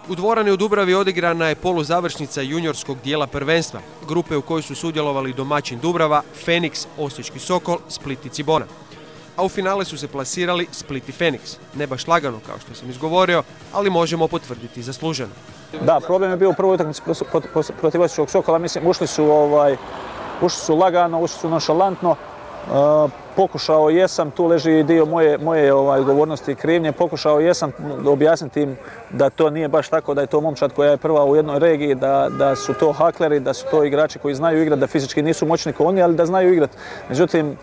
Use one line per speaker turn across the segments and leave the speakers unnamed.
U dvorani u Dubravi odigrana je poluzavršnica juniorskog dijela prvenstva, grupe u kojoj su sudjelovali domaćin Dubrava, Feniks, Osječki Sokol, Split i Cibona. A u finale su se plasirali Split i Feniks. Ne baš lagano kao što sam izgovorio, ali možemo potvrditi zasluženo.
Da, problem je bio u prvoj utakmici protiv Osječkog Sokola. Mislim, ušli su lagano, ušli su nonšalantno. Pokušao jesam, tu leži dio moje odgovornosti i krivnje, pokušao jesam objasniti im da to nije baš tako, da je to momčad koja je prva u jednoj regiji, da su to hakleri, da su to igrači koji znaju igrati, da fizički nisu moćni kao oni, ali da znaju igrati. Međutim,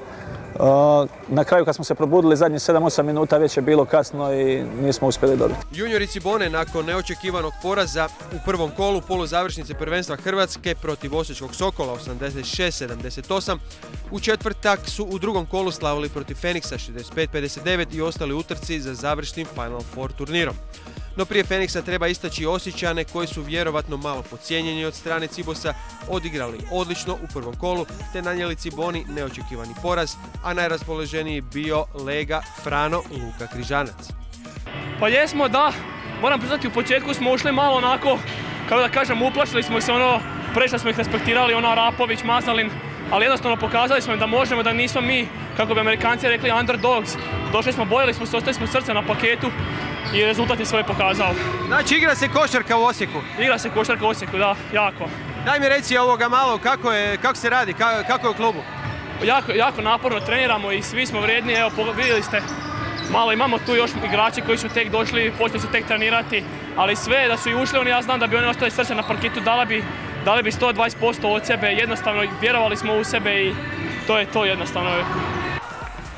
na kraju kad smo se probudili zadnjih 7-8 minuta već je bilo kasno i nismo uspjeli dobiti.
Juniori Cibone nakon neočekivanog poraza u prvom kolu poluzavršnice prvenstva Hrvatske protiv Osječkog Sokola 86-78 u četvrtak su u drugom kolu slavili protiv Feniksa 65-59 i ostali utrci za završnim Final Four turnirom. No prije Feniksa treba istaći Osječane koji su vjerovatno malo podcijenjeni od strane Cibosa, odigrali odlično u prvom kolu te nanijeli Ciboni neočekivani poraz, a najraspoloženiji bio lega Frano Luka Križanac.
Pa jesmo, da. Moram priznati, u početku smo ušli malo onako, kako da kažem, uplašili smo se, previše smo ih respektirali, Rapović, Mazalin, ali jednostavno pokazali smo im da možemo, da nismo mi, kako bi Amerikanci rekli, underdogs. Došli smo, bojali smo se, ostali smo srce na paketu i rezultat je svoje pokazao.
Znači igra se košarka u Osijeku?
Igra se košarka u Osijeku, da, jako.
Daj mi reci ovoga malo, kako se radi, kako je u klubu?
Jako naporno treniramo i svi smo vrijedni, evo vidjeli ste, malo imamo tu još igrači koji su tek došli, počeli su tek trenirati, ali sve da su i ušli, ja znam da bi oni ostali srce na parketu, dali bi 120% od sebe, jednostavno vjerovali smo u sebe i to je to jednostavno.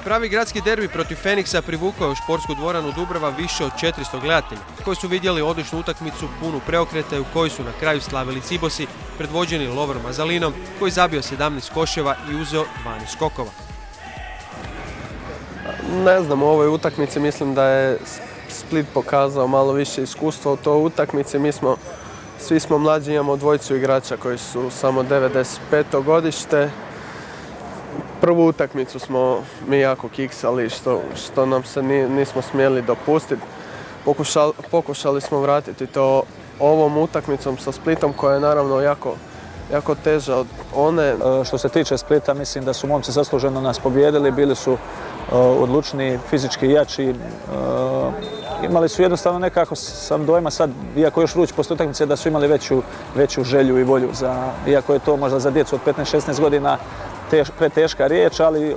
Pravi gradski derbi protiv Feniksa privukao je u športsku dvoranu Dubrava više od 400 gledatelja, koji su vidjeli odličnu utakmicu punu preokreta i u kojoj su na kraju slavili Cibosi, predvođeni Lovrom Mazalinom, koji zabio 17 koševa i uzeo 12 skokova.
Ne znam, u ovoj utakmici mislim da je Split pokazao malo više iskustva u toj utakmici. Svi smo mlađi, imamo dvojicu igrača koji su samo 95. godište. Prvu utakmicu smo mi jako kiksali, što nam se nismo smjeli dopustiti. Pokušali smo vratiti to ovom utakmicom sa Splitom, koja je naravno jako teža od one.
Što se tiče Splita, mislim da su momci zasluženo nas pobijedili, bili su odlučni, fizički jači. Imali su jednostavno nekako, sam dojma sad, iako još vruć poslije utakmice, da su imali veću želju i volju, iako je to možda za djecu od 15-16 godina preteška riječ, ali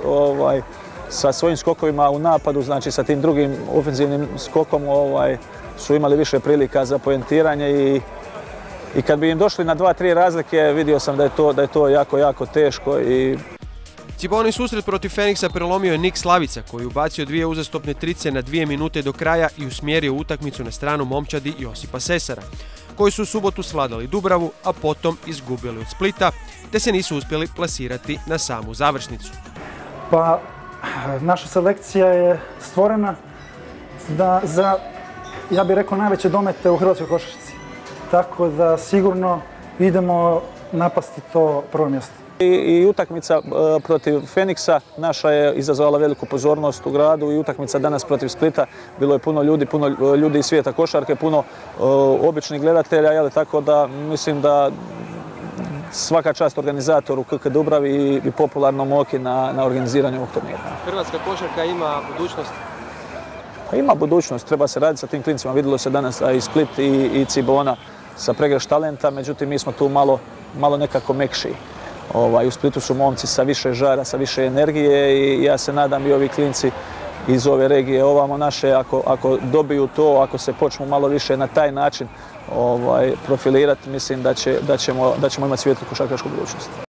sa svojim skokovima u napadu, znači sa tim drugim ofenzivnim skokom su imali više prilika za poentiranje i kad bi im došli na 2-3 razlike, vidio sam da je to jako teško.
Ciboni susret protiv Feniksa prelomio je Nik Slavica, koji je ubacio 2 uzastopne trice na 2 minute do kraja i usmjerio utakmicu na stranu momčadi Josipa Sesara, koji su u subotu svladali Dubravu, a potom izgubili od Splita, te se nisu uspjeli plasirati na samu završnicu.
Pa, naša selekcija je stvorena za, ja bih rekao, najveće domete u hrvatskoj košarci. Tako da sigurno idemo napasti to prvo mjesto.
I utakmica protiv Feniksa naša je izazvala veliku pozornost u gradu i utakmica danas protiv Splita. Bilo je puno ljudi iz svijeta košarke, puno običnih gledatelja, tako da mislim da svaka čast organizatoru KK Dubravi i popularnom Oki na organiziranju ovog turnira.
Hrvatska košarka ima budućnost?
Pa ima budućnost, treba se raditi sa tim klincima. Vidjelo se danas i Split i Cibona sa pregršt talenta, međutim mi smo tu malo nekako mekši. U Splitu su momci sa više žara, sa više energije i ja se nadam i ovi klinci iz ove regije ovamo naše, ako dobiju to, ako se počnu malo više na taj način profilirati, mislim da ćemo imati svijetlu košarkašku budućnost.